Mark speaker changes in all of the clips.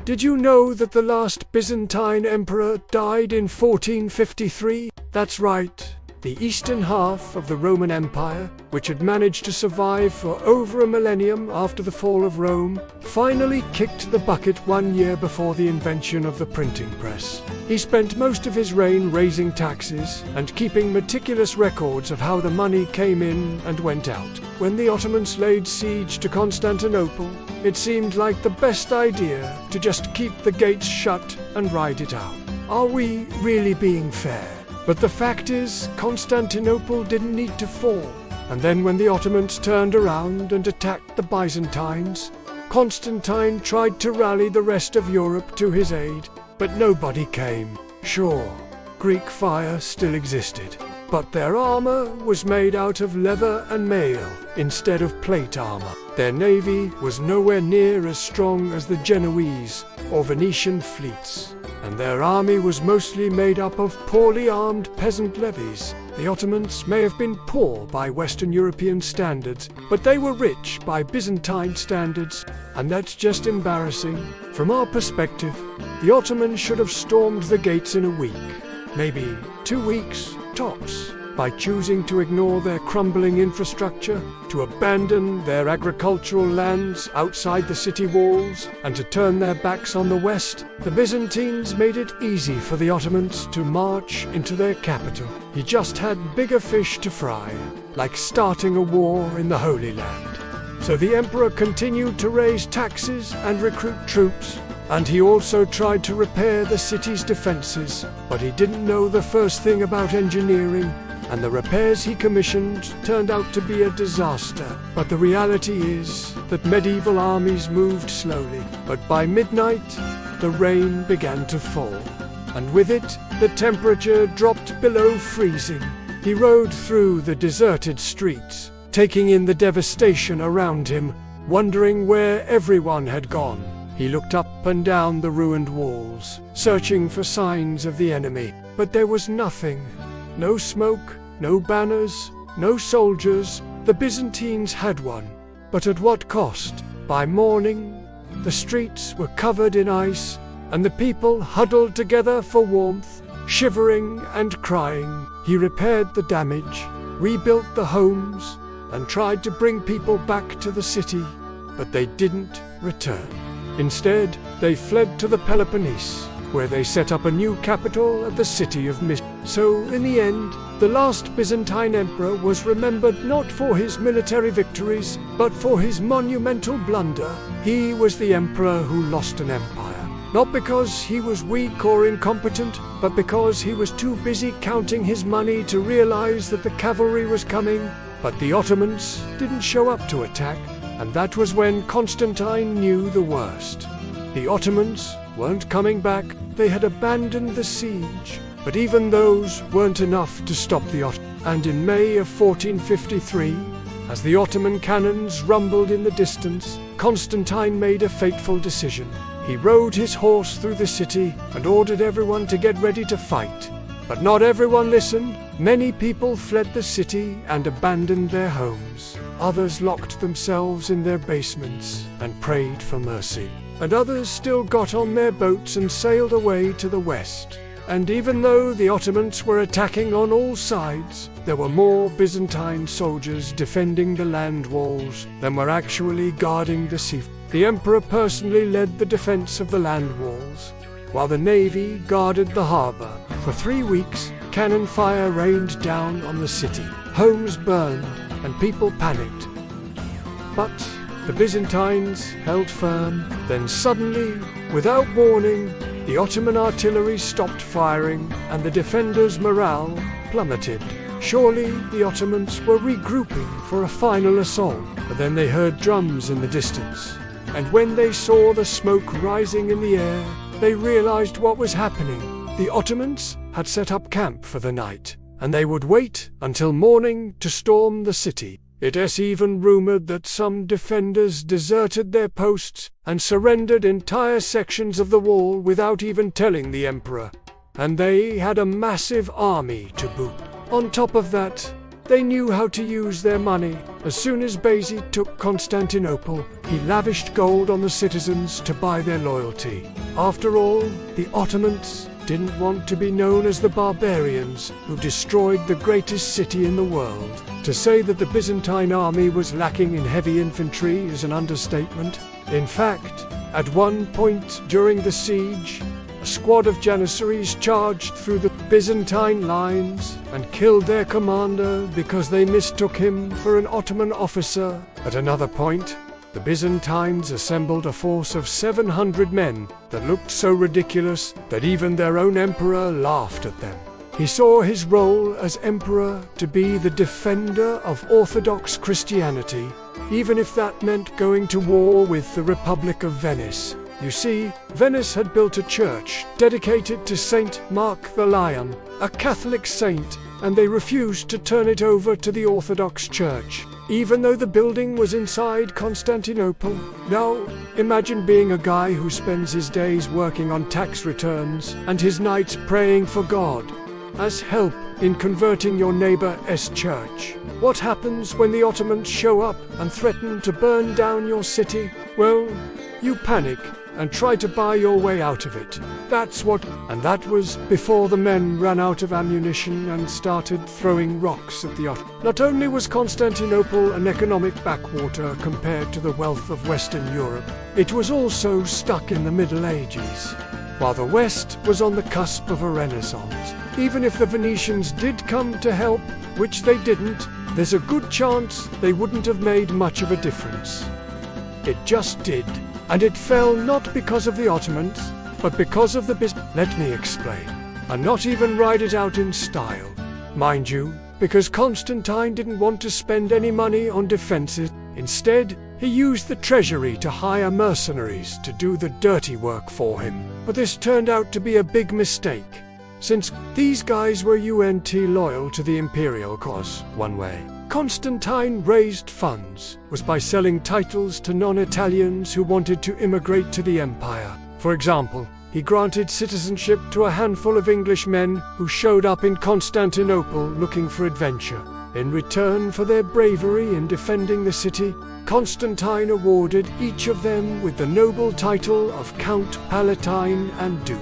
Speaker 1: Did you know that the last Byzantine emperor died in 1453? That's right. The eastern half of the Roman Empire, which had managed to survive for over a millennium after the fall of Rome, finally kicked the bucket 1 year before the invention of the printing press. He spent most of his reign raising taxes and keeping meticulous records of how the money came in and went out. When the Ottomans laid siege to Constantinople, it seemed like the best idea to just keep the gates shut and ride it out. Are we really being fair? But the fact is, Constantinople didn't need to fall. And then when the Ottomans turned around and attacked the Byzantines, Constantine tried to rally the rest of Europe to his aid, but nobody came. Sure, Greek fire still existed, but their armor was made out of leather and mail instead of plate armor. Their navy was nowhere near as strong as the Genoese or Venetian fleets, and their army was mostly made up of poorly armed peasant levies. The Ottomans may have been poor by Western European standards, but they were rich by Byzantine standards, and that's just embarrassing. From our perspective, the Ottomans should have stormed the gates in a week, maybe 2 weeks tops, by choosing to ignore their crumbling infrastructure, to abandon their agricultural lands outside the city walls, and to turn their backs on the west. The Byzantines made it easy for the Ottomans to march into their capital. He just had bigger fish to fry, like starting a war in the Holy Land. So the emperor continued to raise taxes and recruit troops, and he also tried to repair the city's defenses, but he didn't know the first thing about engineering, and the repairs he commissioned turned out to be a disaster. But the reality is that medieval armies moved slowly, but by midnight, the rain began to fall, and with it, the temperature dropped below freezing. He rode through the deserted streets, taking in the devastation around him, wondering where everyone had gone. He looked up and down the ruined walls, searching for signs of the enemy, but there was nothing. No smoke, no banners, no soldiers. The Byzantines had one, but at what cost? By morning, the streets were covered in ice, and the people huddled together for warmth, shivering and crying. He repaired the damage, rebuilt the homes, and tried to bring people back to the city, but they didn't return. Instead, they fled to the Peloponnese, where they set up a new capital at the city of Mysia. So, in the end, the last Byzantine emperor was remembered not for his military victories, but for his monumental blunder. He was the emperor who lost an empire, not because he was weak or incompetent, but because he was too busy counting his money to realize that the cavalry was coming. But the Ottomans didn't show up to attack, and that was when Constantine knew the worst. The Ottomans weren't coming back. They had abandoned the siege, but even those weren't enough to stop the Ottomans. And in May of 1453, as the Ottoman cannons rumbled in the distance, Constantine made a fateful decision. He rode his horse through the city and ordered everyone to get ready to fight. But not everyone listened. Many people fled the city and abandoned their homes. Others locked themselves in their basements and prayed for mercy. And others still got on their boats and sailed away to the west. And even though the Ottomans were attacking on all sides, there were more Byzantine soldiers defending the land walls than were actually guarding the sea. The emperor personally led the defense of the land walls, while the navy guarded the harbor. For 3 weeks, cannon fire rained down on the city. Homes burned, and people panicked. But the Byzantines held firm. Then suddenly, without warning, the Ottoman artillery stopped firing, and the defenders' morale plummeted. Surely the Ottomans were regrouping for a final assault, but then they heard drums in the distance. And when they saw the smoke rising in the air, they realized what was happening. The Ottomans had set up camp for the night, and they would wait until morning to storm the city. It is even rumored that some defenders deserted their posts and surrendered entire sections of the wall without even telling the emperor. And they had a massive army to boot. On top of that, They knew how to use their money. As soon as Bayezid took Constantinople, he lavished gold on the citizens to buy their loyalty. After all, the Ottomans didn't want to be known as the barbarians who destroyed the greatest city in the world. To say that the Byzantine army was lacking in heavy infantry is an understatement. In fact, at one point during the siege, a squad of Janissaries charged through the Byzantine lines and killed their commander because they mistook him for an Ottoman officer. At another point, the Byzantines assembled a force of 700 men that looked so ridiculous that even their own emperor laughed at them. He saw his role as emperor to be the defender of Orthodox Christianity, even if that meant going to war with the Republic of Venice. You see, Venice had built a church dedicated to Saint Mark the Lion, a Catholic saint, and they refused to turn it over to the Orthodox Church, even though the building was inside Constantinople. Now, imagine being a guy who spends his days working on tax returns and his nights praying for God as help in converting your neighbor's church. What happens when the Ottomans show up and threaten to burn down your city? Well, you panic and try to buy your way out of it. And that was before the men ran out of ammunition and started throwing rocks at the Ottomans. Not only was Constantinople an economic backwater compared to the wealth of Western Europe, it was also stuck in the Middle Ages, while the West was on the cusp of a renaissance. Even if the Venetians did come to help, which they didn't, there's a good chance they wouldn't have made much of a difference. It just did. And it fell not because of the Ottomans, but because of the Let me explain, and not even write it out in style. Mind you, because Constantine didn't want to spend any money on defenses. Instead, he used the treasury to hire mercenaries to do the dirty work for him. But this turned out to be a big mistake, since these guys were loyal to the imperial cause. One way Constantine raised funds was by selling titles to non-Italians who wanted to immigrate to the empire. For example, he granted citizenship to a handful of Englishmen who showed up in Constantinople looking for adventure. In return for their bravery in defending the city, Constantine awarded each of them with the noble title of Count Palatine and Duke.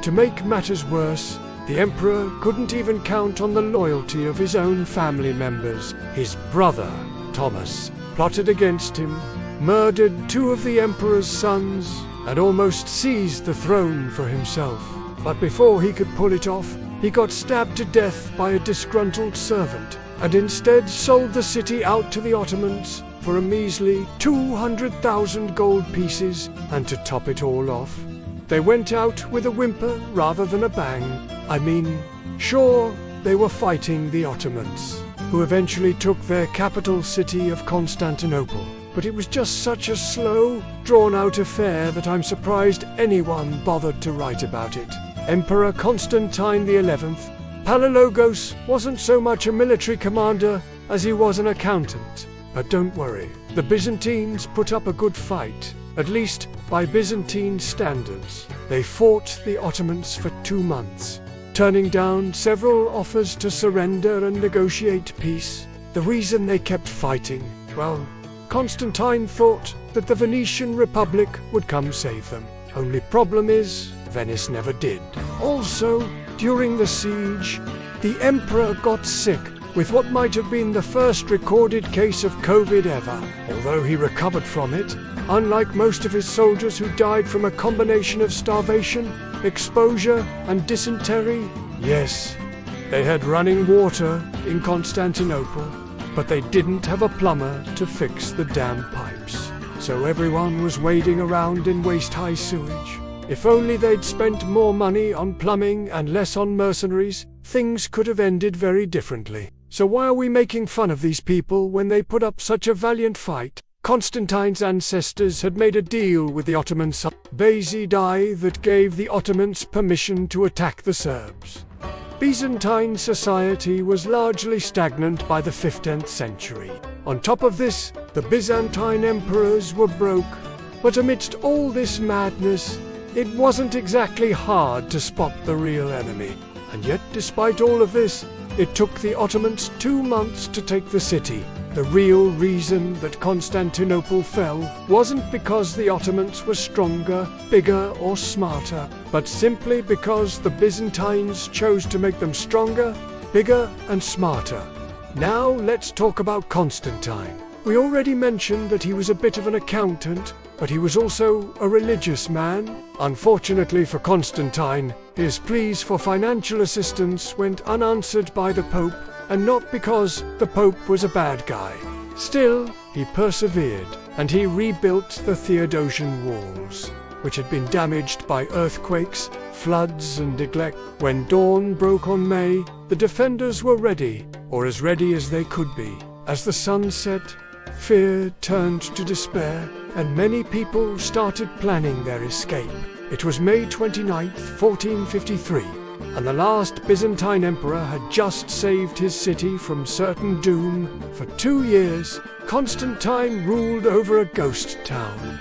Speaker 1: To make matters worse, the emperor couldn't even count on the loyalty of his own family members. His brother, Thomas, plotted against him, murdered two of the emperor's sons, and almost seized the throne for himself. But before he could pull it off, he got stabbed to death by a disgruntled servant, and instead sold the city out to the Ottomans for a measly 200,000 gold pieces. And to top it all off, they went out with a whimper rather than a bang. I mean, sure, they were fighting the Ottomans, who eventually took their capital city of Constantinople. But it was just such a slow, drawn-out affair that I'm surprised anyone bothered to write about it. Emperor Constantine XI, Palaiologos, wasn't so much a military commander as he was an accountant. But don't worry, the Byzantines put up a good fight, at least by Byzantine standards. They fought the Ottomans for 2 months, turning down several offers to surrender and negotiate peace. The reason they kept fighting, well, Constantine thought that the Venetian Republic would come save them. Only problem is, Venice never did. Also, during the siege, the emperor got sick with what might have been the first recorded case of COVID ever. Although he recovered from it, unlike most of his soldiers who died from a combination of starvation, exposure, and dysentery. Yes, they had running water in Constantinople, but they didn't have a plumber to fix the damn pipes. So everyone was wading around in waist-high sewage. If only they'd spent more money on plumbing and less on mercenaries, things could have ended very differently. So why are we making fun of these people when they put up such a valiant fight? Constantine's ancestors had made a deal with the Ottomans, Bayezid I, that gave the Ottomans permission to attack the Serbs. Byzantine society was largely stagnant by the 15th century. On top of this, the Byzantine emperors were broke. But amidst all this madness, it wasn't exactly hard to spot the real enemy. And yet, despite all of this, It took the Ottomans 2 months to take the city. The real reason that Constantinople fell wasn't because the Ottomans were stronger, bigger, or smarter, but simply because the Byzantines chose to make them stronger, bigger, and smarter. Now let's talk about Constantine. We already mentioned that he was a bit of an accountant, but he was also a religious man. Unfortunately for Constantine, his pleas for financial assistance went unanswered by the Pope, and not because the Pope was a bad guy. Still, he persevered, and he rebuilt the Theodosian Walls, which had been damaged by earthquakes, floods, and neglect. When dawn broke on May, the defenders were ready, or as ready as they could be. As the sun set, fear turned to despair, and many people started planning their escape. It was May 29th, 1453, and the last Byzantine emperor had just saved his city from certain doom. For 2 years, Constantine ruled over a ghost town.